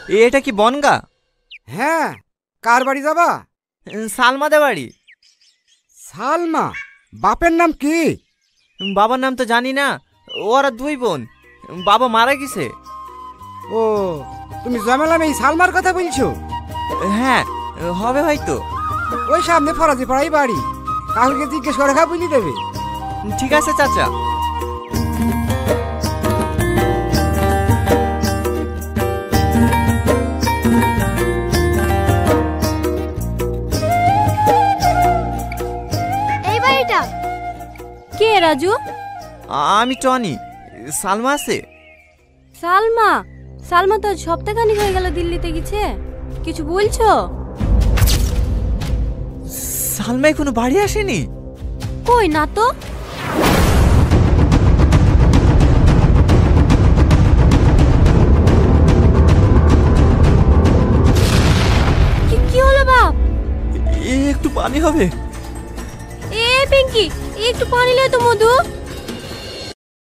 এটা কি বনগা? হ্যাঁ, কার বাড়ি যাবা? সালমাদের বাড়ি। সালমা? বাপের নাম কি? বাবার নাম তো জানি না। ওরা দুই বোন, বাবা মারা গেছে। ও, তুমি জমেলাম এই সালমার কথা বলছো? হ্যাঁ, হবে হয়তো। ওই সামনে ফরাজি পাড়াই বাড়ি। কাউকে জিজ্ঞেস করে খা বুঝিয়ে দেবে। ঠিক আছে চাচা। এই বাড়িটা কে? রাজু? আমি টনি। সালমা আছে? সালমা? সালমা তো সপ্তাহখানিক হয়ে গেল দিল্লিতে গেছে। কিছু বলছো? সালমা এখনো বাড়ি আসেনি? কই না তো। কি হলো বাপ? একটু পানি হবে? এ পিঙ্কি, একটু পানি লে তো মধু।